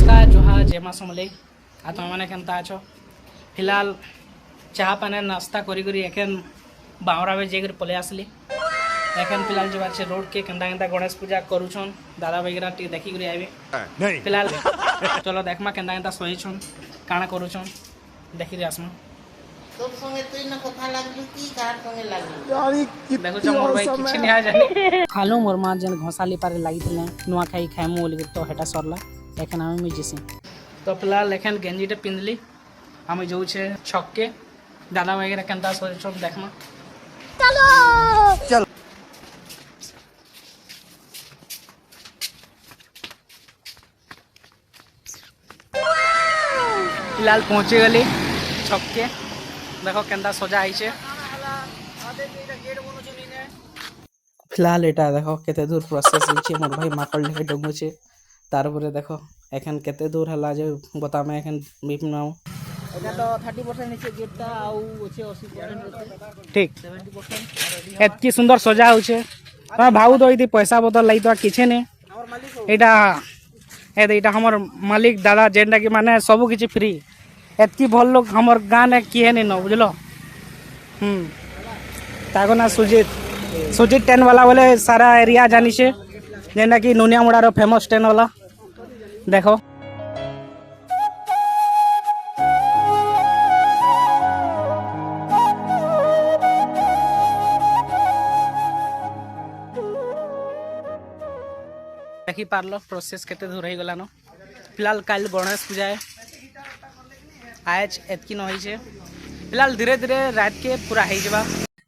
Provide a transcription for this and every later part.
नमस्कार जोहार जय माँ समलेई आ तुम मैंने केनता अछ फिलहाल चाह पाने नाश्ता करी करी एखन बावरा में जाकर पलि आसली एखन फिलहाल जब अच्छे रोड के केन्ता केन्ता गणेश पूजा करूछन दादा वगैरह टी देखी करी आइबे फिलहाल चलो देखमा केन्ता केन्ता सहीछन काଣା करूछन देखी आसमा তোর সঙ্গে তুই না কথা লাগলি কি কার সঙ্গে লাগলি देखो छ मोर भाई किछि नहीं आ जानी खालू मोर मां जन घोसाली पारे लागितले नुआ खाई खाइमु बोली तो हेटा सरला एखन आमे मिजिसी तो फिलहाल एखन गेंजीटे पिंधली आमे जाऊ छे छक के दादा वगैरह केनता सही छन देखमा चलो चलो फिलहाल पहुंचे गली छक के देखो केनता सजा आइछे फिलहाल एटा देखो केते दूर प्रोसेस होइछे मोर भाई माकड़ लेके डंगुछे तार परे देखो एखन केते दूर हला जे बता मैं एखन बीप नाउ एटा तो 30% नीचे गेटटा आउ ओछे 80% ठीक 70% एतकी सुंदर सजा होछे हां भाऊ तो इति पैसा बदल लाई तो किछे ने हमर मालिक एटा एटा हमर मालिक दादा जेंडा कि माने सब किछि फ्री एतकी भल लोग हमर गां ने किए ने न बुझलो ताको ना सुजीत टेन वाला बोले सारा एरिया जानी छे जेना कि नुनिया मुड़ार फेमस टेन वाला देखो देखी पारलो प्रोसेस केते दूर रही गला न फिलहाल कल गणेश पूजा है आज एतकी न होई छे फिलहाल धीरे धीरे रात के पूरा हो जावा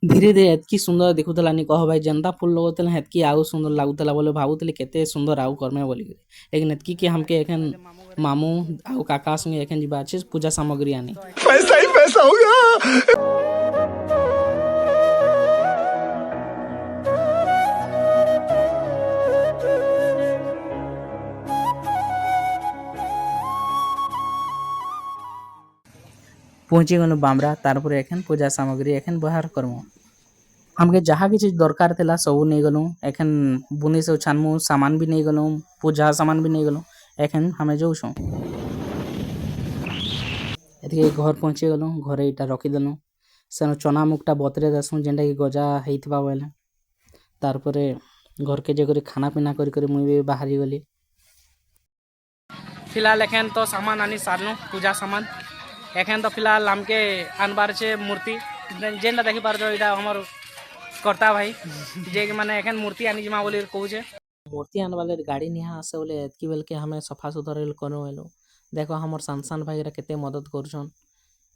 धीरे धीरे एतकी सुंदर देखुतला नि कह भाई जनता फूल लगोतला एतकी आउ सुंदर लागुतला बोले भाबुतले केते सुंदर आउ करमे बोली लेकिन एतकी के हमके एखन मामू आउ काका संगे एखन जिबा छै पूजा सामग्री आनी पैसा ही पैसा होगा पहुँची गलु बामरा तारपर एखन पूजा सामग्री एखन बाहर करमु हमके जहाँ भी चीज दरकार थिला सब नहीं गलु एखन बुनी से छानमु सामान भी नहीं गलु पूजा सामान भी नहीं गलु एखन हमें जाऊ छौ एतके घर पहुँची गलु घरे इटा रखी देलु सेनो चना मुकटा बतरे दसु जेंडा कि गजा हेइतबा बोले तारपर घर के जे खाना पीना करी मुई भी बाहरी गली फिलहाल एखन तो सामान आनी सारनु पूजा सामान एखन तो फिलहाल हमके आनबार छे मूर्ति जेनटा देखि पार जो इटा हमर करता भाई जे कि माने एखन मूर्ति आनी जमा बोली कहू छे मूर्ति आनवाले गाड़ी निहा आसे बोले एतकी बेल के हमें सफा सुथरा करो एलो देखो हमर संसान भाई रा केते मदद करछन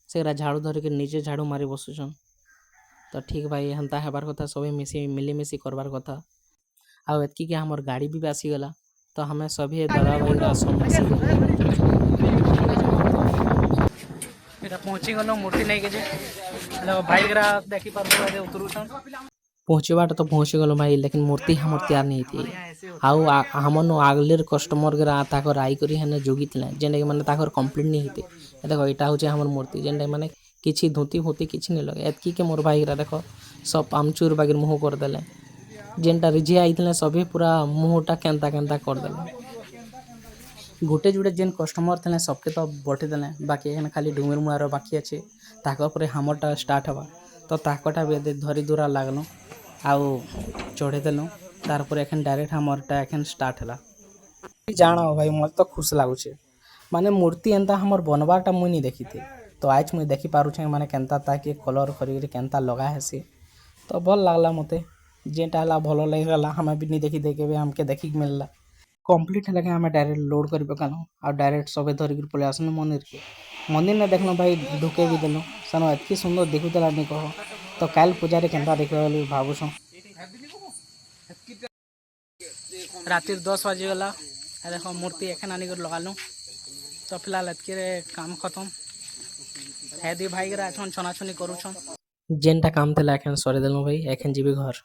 सेरा झाड़ू धरि के नीचे झाड़ू मारी बसुछन तो ठीक भाई हंता हेबार कथा सभी मिसी मिली मिसी करबार कथा आ एतकी के हमर गाड़ी भी आसी गला तो हमें सभी दादा भाई रा पहुँची गलो मूर्ति नहीं के भाई गरा देखी पार उतरुछन पहुँचवाटा तो पहुँची गलो भाई लेकिन मूर्ति हमर तैयार नहीं थी आउ हमन आगलेर कस्टमर गरा ताकर आई करी हने जोगितले जेने कि माने ताकर कंप्लीट नहीं हिते देखो एटा होचे हमर मूर्ति जेने माने किछि धोती होती किछि नहीं लगे एतकी के मोर भाई गरा देखो सब आमचूर बागिर मुंह कर देले जेनटा रिजे आइतले सभी पूरा मुंहटा केंता केंता कर देले गोटे जुटे जेन कस्टमर थे सबके तो बटे देले बाकी एखन खाली डुंगर मुआर बाकी अच्छे ताक पर हमरटा स्टार्ट हवा तो ताकटा भी धरी दूरा लागलो आउ चढ़े देलु तार एखन डायरेक्ट हमरटा एखन स्टार्ट हला जानो भाई मत तो खुश लागुचे माने मूर्ति एंता हमर बनवाटा मुई नहीं देखी थी तो आज मुई देखी पारुछे माने केंता ताके कलर करी केंता लगा हेसी तो भल लागला मते जेटा हला भलो लागला हमें भी नहीं देखी देखे हमके देखी मिलला कंप्लीट है हमें डायरेक्ट लोड कर पकानो और डायरेक्ट सबे धरिक पलि आसनु मंदिर ने देखलो भाई ढुके भी देलु सानो एतकी सुंदर देखुतला नहीं कह तो काल पूजा केन्ता देखबा बोली भाबुछ रातिर 10 बजे गला देखो मूर्ति एखन आनी कर लगालु तो फिलहाल एतके काम खत्म है दी भाई गरा छन छनाछनी करूछन जेनटा काम थला एखन सरे देलु भाई एखन जीबी घर।